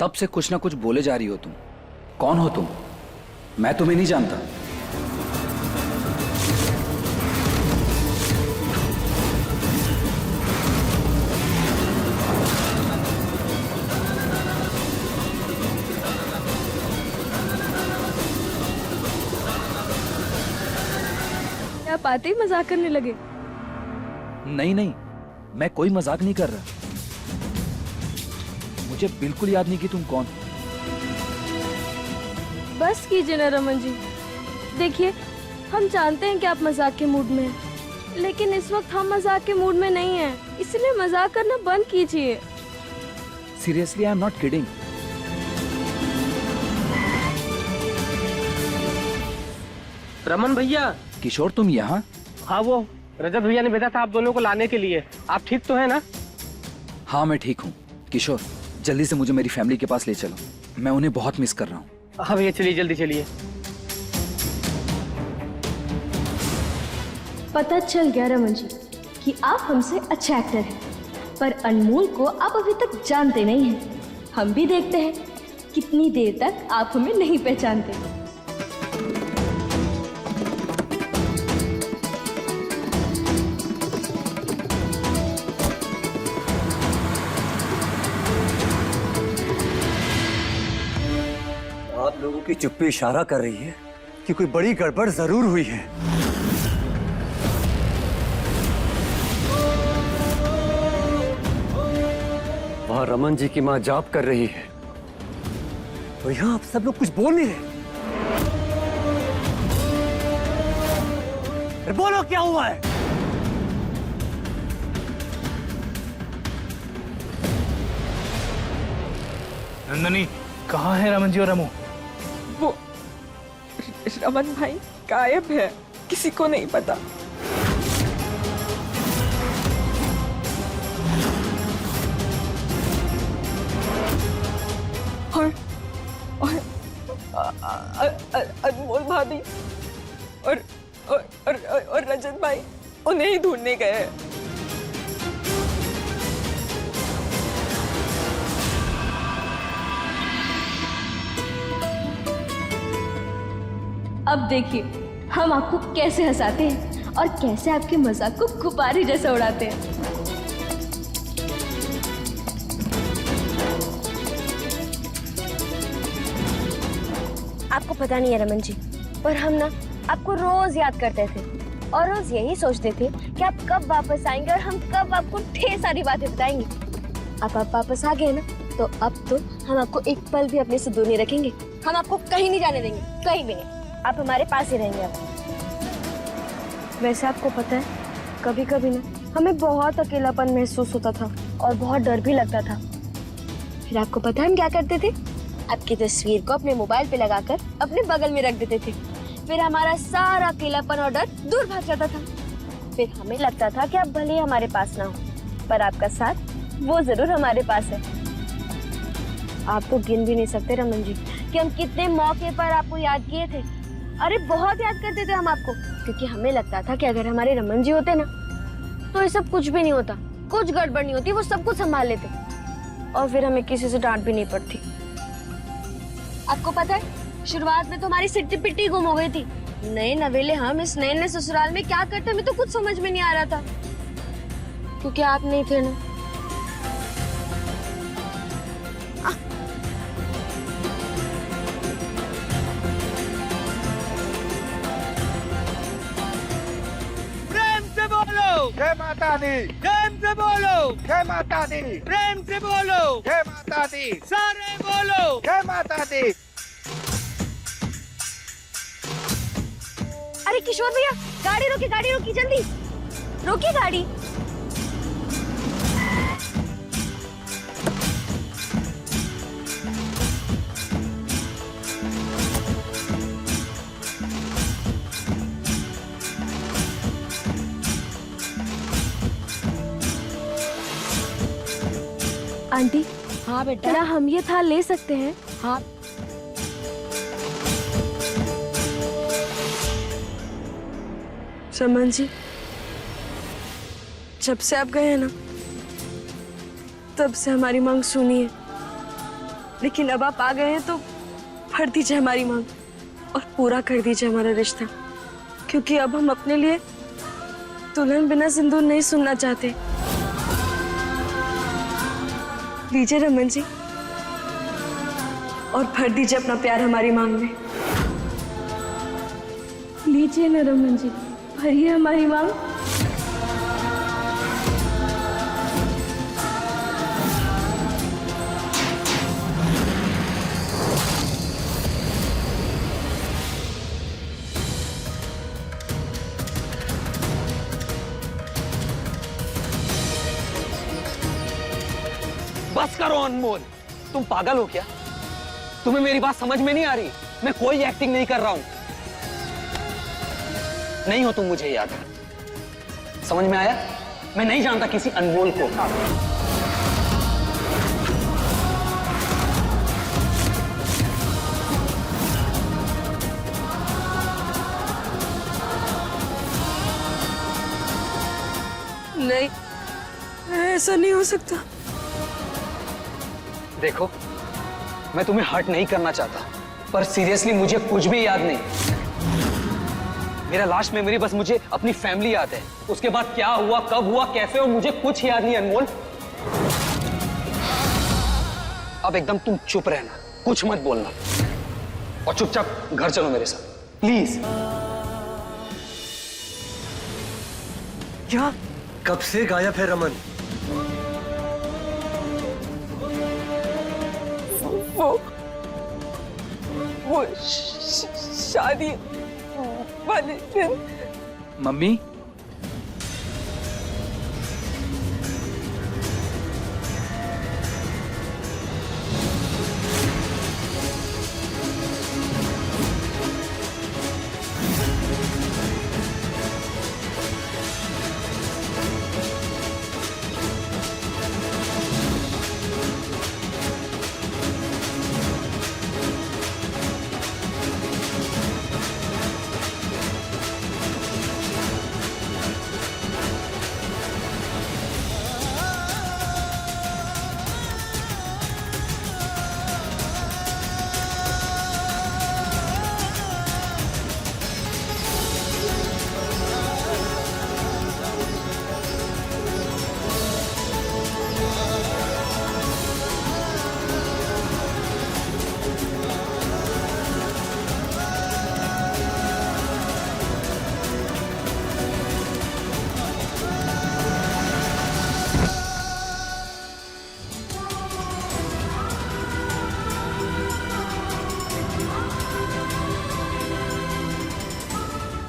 तब से कुछ ना कुछ बोले जा रही हो तुम। कौन हो तुम? मैं तुम्हें नहीं जानता। आप आते ही मजाक करने लगे? नहीं नहीं, मैं कोई मजाक नहीं कर रहा। मुझे बिल्कुल याद नहीं कि तुम कौन हो। बस कीजिए ना रमन जी। देखिए, हम जानते हैं कि आप मजाक के मूड में हैं, लेकिन इस वक्त हम मजाक के मूड में नहीं हैं, इसलिए मजाक करना बंद कीजिए। Seriously, I am not kidding. Raman भैया। किशोर, तुम यहाँ? हाँ, वो रजत भैया ने भेजा था आप दोनों को लाने के लिए। आप ठीक तो है ना? हाँ, मैं ठीक हूँ। किशोर, जल्दी से मुझे मेरी फैमिली के पास ले चलो, मैं उन्हें बहुत मिस कर रहा हूँ। हाँ भैया, चलिए जल्दी चलिए। पता चल गया रमन जी कि आप हमसे अच्छे एक्टर हैं, पर अनमोल को आप अभी तक जानते नहीं हैं। हम भी देखते हैं कितनी देर तक आप हमें नहीं पहचानते। आप लोगों की चुप्पी इशारा कर रही है कि कोई बड़ी गड़बड़ जरूर हुई है। वहां रमन जी की मां जाप कर रही है और यहां आप सब लोग कुछ बोल नहीं रहे। अरे बोलो, क्या हुआ है? नंदनी, कहाँ है रमन जी और रमू? वो रमन भाई गायब है, किसी को नहीं पता। और अनमोल भाभी और रजत भाई उन्हें ही ढूंढने गए हैं। अब देखिए हम आपको कैसे हंसाते हैं और कैसे आपके मजाक को गुब्बारे जैसा उड़ाते हैं। आपको पता नहीं है रमन जी, पर हम ना आपको रोज याद करते थे और रोज यही सोचते थे कि आप कब वापस आएंगे और हम कब आपको ढेर सारी बातें बताएंगे। अब आप वापस आ गए ना, तो अब तो हम आपको एक पल भी अपने से दूर नहीं रखेंगे। हम आपको कहीं नहीं जाने देंगे, कहीं भी नहीं। आप हमारे पास ही रहेंगे। अब वैसे आपको पता है, कभी कभी ना हमें बहुत अकेलापन महसूस होता था और बहुत डर भी लगता था। फिर आपको पता है हम क्या करते थे? आपकी तस्वीर को अपने मोबाइल पे लगाकर अपने बगल में रख देते थे। फिर हमारा सारा अकेलापन और डर दूर भाग जाता था। फिर हमें लगता था कि आप भले ही हमारे पास ना हो, पर आपका साथ वो जरूर हमारे पास है। आप तो गिन भी नहीं सकते रमन जी कि हम कितने मौके पर आपको याद किए थे। अरे बहुत याद करते थे हम आपको, क्योंकि हमें लगता था कि अगर हमारे रमन जी होते ना तो ये सब कुछ भी नहीं होता, कुछ गड़बड़ नहीं होती, वो सब कुछ संभाल लेते और फिर हमें किसी से डांट भी नहीं पड़ती। आपको पता है, शुरुआत में तो हमारी सिट्टी पिट्टी गुम हो गई थी। नए नवेले हम इस नए नए ससुराल में क्या करते हमें तो कुछ समझ में नहीं आ रहा था, क्योंकि आप नहीं थे ना। जय माता दी। प्रेम से बोलो जय माता दी। प्रेम से बोलो जय माता दी। सारे बोलो जय माता दी। अरे किशोर भैया, गाड़ी रोकी जल्दी रोकी गाड़ी। आंटी, हाँ बेटा। क्या हम ये थाल ले सकते हैं? हाँ रमन जी, जब से आप गए हैं ना, तब से हमारी मांग सुनी है, लेकिन अब आप आ गए हैं तो भर दीजिए हमारी मांग और पूरा कर दीजिए हमारा रिश्ता, क्योंकि अब हम अपने लिए दुल्हन बिना सिंदूर नहीं सुनना चाहते। लीजिए रमन जी और भर दीजिए अपना प्यार हमारी मांग में। लीजिए ना रमन जी, भरिए हमारी मांग। बस करो अनमोल, तुम पागल हो क्या? तुम्हें मेरी बात समझ में नहीं आ रही? मैं कोई एक्टिंग नहीं कर रहा हूं। नहीं हो तुम मुझे याद है, समझ में आया? मैं नहीं जानता किसी अनमोल को। नहीं, ऐसा नहीं हो सकता। देखो, मैं तुम्हें हर्ट नहीं करना चाहता, पर सीरियसली मुझे कुछ भी याद नहीं। मेरा लास्ट मेमोरी बस मुझे अपनी फैमिली याद है। उसके बाद क्या हुआ, कब हुआ, कैसे हुआ, मुझे कुछ याद नहीं अनमोल। अब एकदम तुम चुप रहना, कुछ मत बोलना और चुपचाप घर चलो मेरे साथ प्लीज। क्या? कब से गायब है रमन? वो शादी वाले दिन। मम्मी,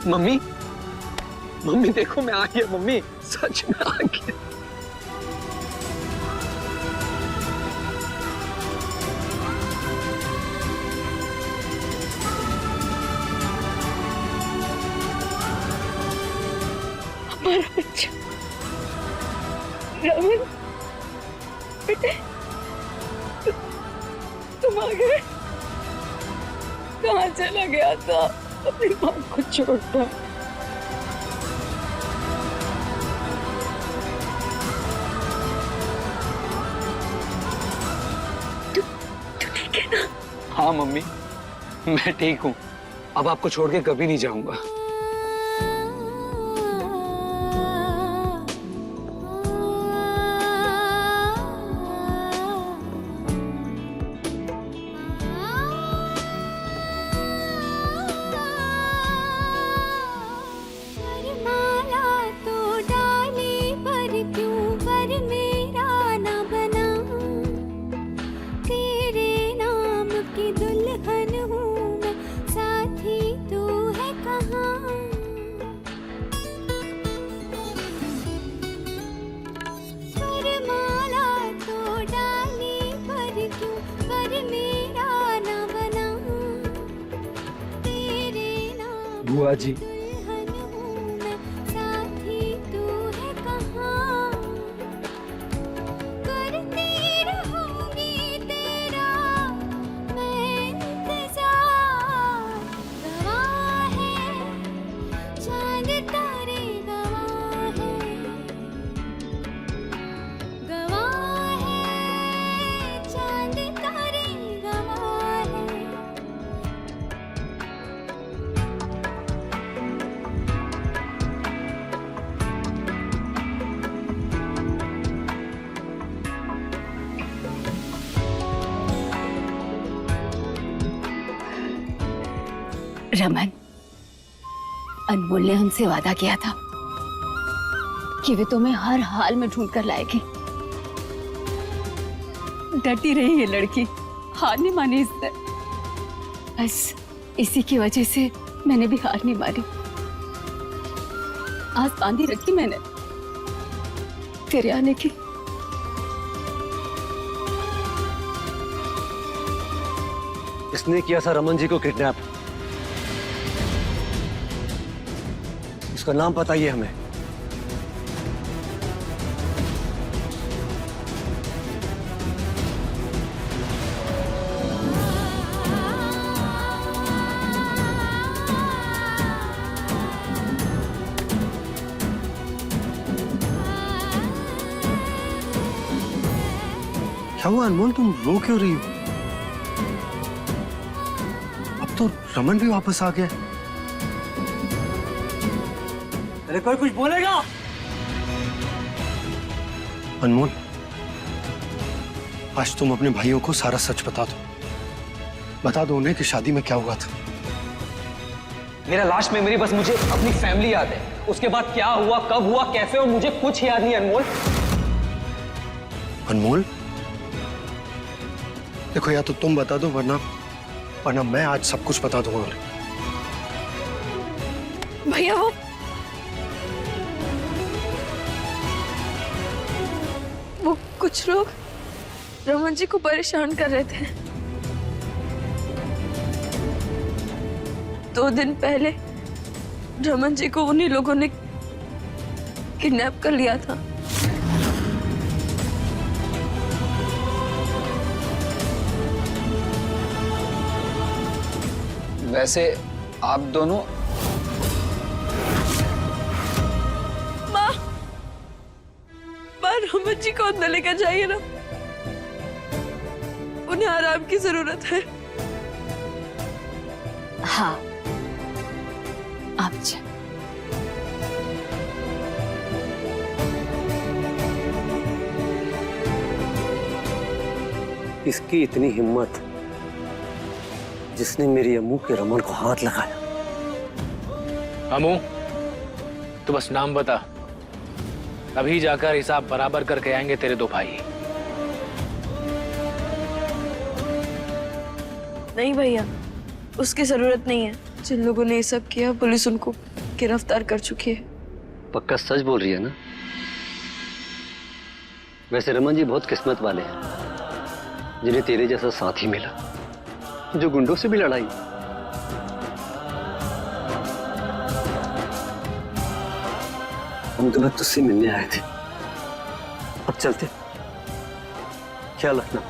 मम्मी, मम्मी देखो मैं आ गया। मम्मी सच में आ गया। हमारा बच्चा रमन, बेटे तुम आ गए। कहाँ चला गया था अपनी माँ को छोड़कर? तू ठीक है ना? हाँ मम्मी, मैं ठीक हूँ। अब आपको छोड़ के कभी नहीं जाऊंगा। बुआ जी, रमन, अनमोल ने हमसे वादा किया था कि वे तुम्हें हर हाल में ढूंढ कर लाएगी। डटी रही ये लड़की, हार नहीं मानी इससे। बस इसी की वजह से मैंने भी हार नहीं मानी। आस बांधी रखी मैंने तेरे आने की। इसने किया था रमन जी को किडनैप। इसका नाम बताइए हमें। क्या हुआ अनमोल, तुम रो क्यों रही हो? अब तो रमन भी वापस आ गया। अरे कोई कुछ बोलेगा? अनमोल, आज तुम अपने भाइयों को सारा सच बता दो। बता दो उन्हें कि शादी में क्या हुआ था। मेरा लास्ट मेमोरी बस मुझे अपनी फैमिली याद है। उसके बाद क्या हुआ, कब हुआ, कैसे हुआ, मुझे कुछ याद नहीं। अनमोल, अनमोल देखो, या तो तुम बता दो वरना मैं आज सब कुछ बता दूंगा उन्हें। भैया वो कुछ लोग रमन जी को परेशान कर रहे थे। 2 दिन पहले रमन जी को उन्हीं लोगों ने किडनैप कर लिया था। वैसे आप दोनों माँ रमन जी को अंदर लेकर जाइए ना, उन्हें आराम की जरूरत है। हाँ, आप जा। इसकी इतनी हिम्मत जिसने मेरी अम्मू के रमन को हाथ लगाया। अम्मू, तो बस नाम बता, अभी जाकर हिसाब बराबर करके आएंगे तेरे 2 भाई। नहीं भैया, उसकी जरूरत नहीं है। जिन लोगों ने ये सब किया, पुलिस उनको गिरफ्तार कर चुकी है। पक्का सच बोल रही है ना? वैसे रमन जी बहुत किस्मत वाले हैं जिन्हें तेरे जैसा साथी मिला जो गुंडों से भी लड़ाई। हम तुम्हें तुझसे मिलने आए थे, अब चलते। ख्याल रखना।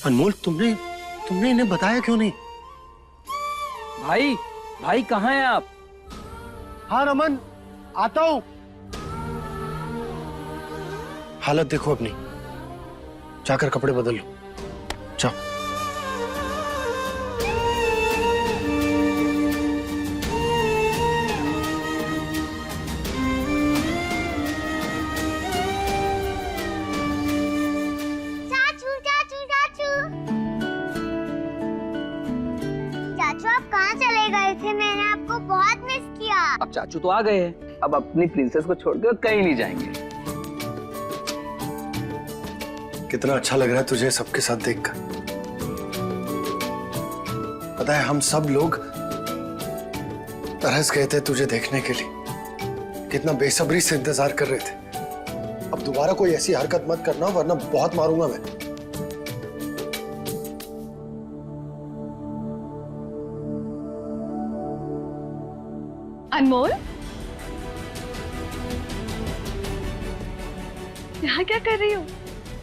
अनमोल, तुमने इन्हें बताया क्यों नहीं? भाई कहाँ हैं आप? हाँ रमन, आता हूं। हालत देखो अपनी, जाकर कपड़े बदल लो, जाओ। चाचू चाचू चाचू चाचू, आप कहाँ चले गए थे? मैंने आपको बहुत मिस किया। अब चाचू तो आ गए हैं, अब अपनी प्रिंसेस को छोड़कर कहीं नहीं जाएंगे। कितना अच्छा लग रहा है तुझे सबके साथ देखकर। पता है, हम सब लोग तरस गए थे तुझे देखने के लिए। कितना बेसब्री से इंतजार कर रहे थे। अब दोबारा कोई ऐसी हरकत मत करना वरना बहुत मारूंगा मैं। अनमोल, यहाँ क्या कर रही हो?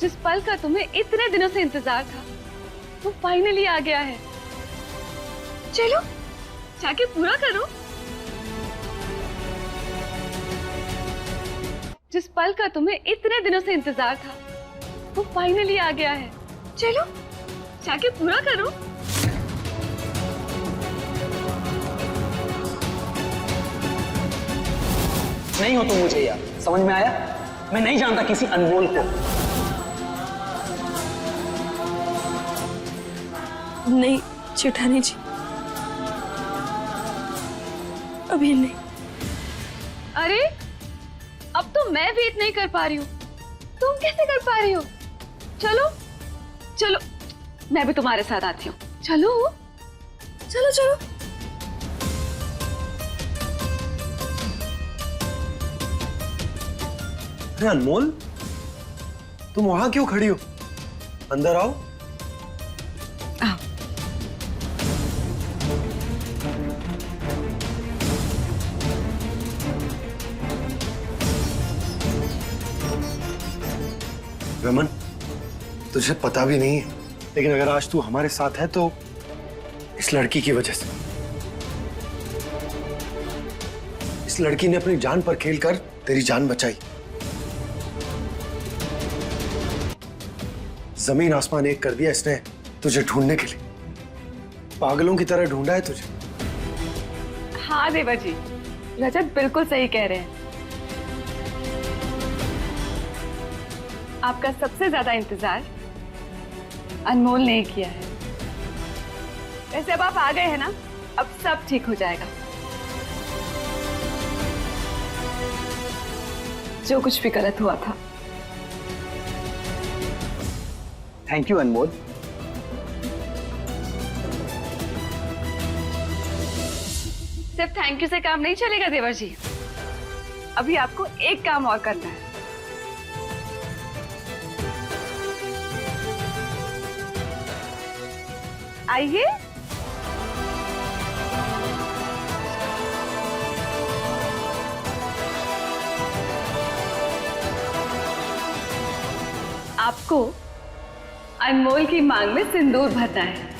जिस पल का तुम्हें इतने दिनों से इंतजार था वो फाइनली आ गया है। चलो जाके पूरा करो। जिस पल का तुम्हें इतने दिनों से इंतजार था वो फाइनली आ गया है। चलो जाके पूरा करो। नहीं हो तुम मुझे याद, समझ में आया? मैं नहीं जानता किसी अनमोल को। नहीं जेठानी जी, अभी नहीं। अरे अब तो मैं वेट नहीं कर पा रही हूँ, तुम कैसे कर पा रही हो? चलो चलो, मैं भी तुम्हारे साथ आती हूँ। चलो चलो चलो। अरे अनमोल, तुम वहां क्यों खड़ी हो? अंदर आओ। आओ। रमन, तुझे पता भी नहीं है, लेकिन अगर आज तू हमारे साथ है तो इस लड़की की वजह से। इस लड़की ने अपनी जान पर खेलकर तेरी जान बचाई। जमीन आसमान एक कर दिया इसने तुझे ढूंढने के लिए। पागलों की तरह ढूंढा है तुझे। हाँ देवर जी, रजत बिल्कुल सही कह रहे हैं। आपका सबसे ज्यादा इंतजार अनमोल ने किया है। वैसे अब आप आ गए हैं ना, अब सब ठीक हो जाएगा। जो कुछ भी गलत हुआ था। थैंक यू अनमोल। सिर्फ थैंक यू से काम नहीं चलेगा देवर जी, अभी आपको एक काम और करना है। आइए। आपको अनमोल की मांग में सिंदूर भरना है।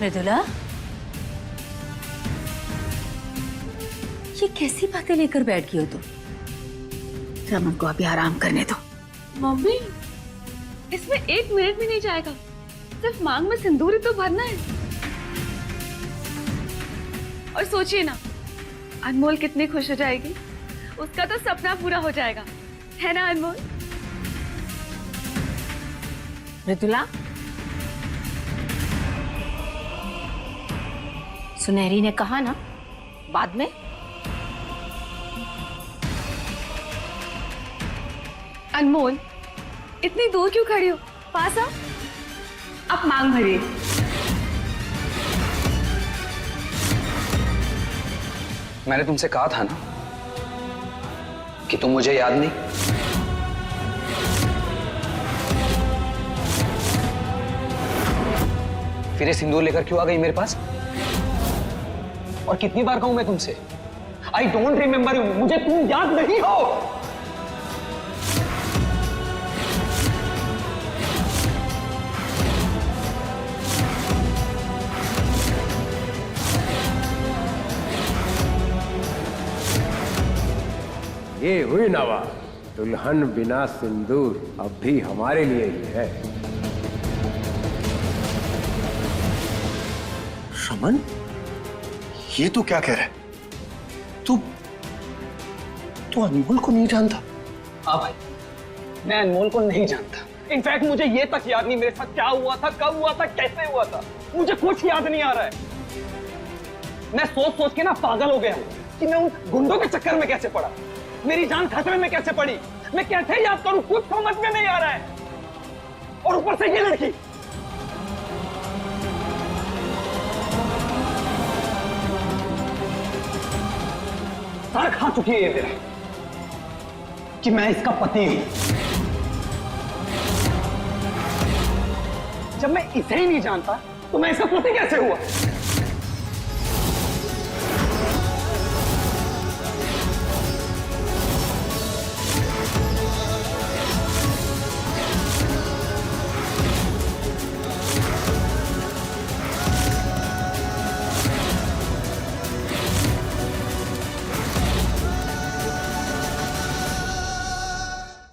मृदुला, ये कैसी बातें लेकर बैठ गई हो तुम? रमन को अभी आराम करने दो। मम्मी, इसमें 1 मिनट भी नहीं जाएगा, सिर्फ मांग में सिंदूर ही तो भरना है। और सोचिए ना, अनमोल कितनी खुश हो जाएगी, उसका तो सपना पूरा हो जाएगा, है ना अनमोल? मृदुला, सुनहरी ने कहा ना बाद में। अनमोल, इतनी दूर क्यों खड़ी हो? पास आओ, आप मांग भरिए। मैंने तुमसे कहा था ना कि तुम मुझे याद नहीं। फिर ये सिंदूर लेकर क्यों आ गई मेरे पास? और कितनी बार कहूं मैं तुमसे, आई डोंट रिमेंबर यू, मुझे तुम याद नहीं हो। ये हुई नवा, दुल्हन बिना सिंदूर अब भी हमारे लिए ही है। रमन, ये तू क्या कह रहा है? तू अनमोल को नहीं जानता? हाँ भाई, मैं अनमोल को नहीं जानता। इनफैक्ट मुझे ये तक याद नहीं मेरे साथ क्या हुआ था, कब हुआ था, कैसे हुआ था। मुझे कुछ याद नहीं आ रहा है। मैं सोच सोच के ना पागल हो गया हूँ कि मैं उन गुंडों के चक्कर में कैसे पड़ा, मेरी जान खतरे में कैसे पड़ी, मैं कैसे याद करूं, कुछ समझ में नहीं आ रहा है। और ऊपर से ये लड़की। सारा खा चुकी है ये मेरा कि मैं इसका पति हूं। जब मैं इसे ही नहीं जानता तो मैं इसका पति कैसे हुआ?